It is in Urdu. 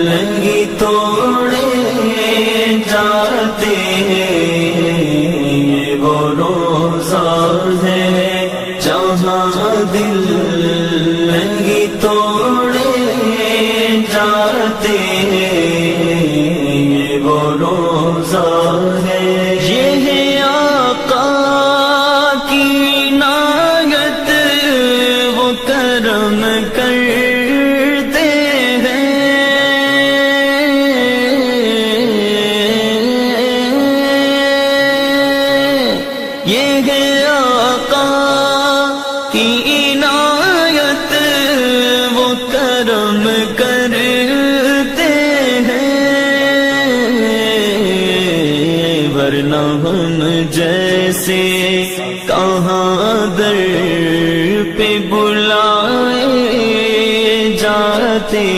نہیں توڑے جاتے یہ وہ روزہ ہے جہاں دل نہیں توڑے جاتے یہ وہ روزہ ہے یہ ہے آقا کی عنایت وہ کرم کرتے یہ ہے آقا کی عنایت وہ کرم کرتے ہیں ورنہ ہم جیسے کہاں در پہ بلائے جاتے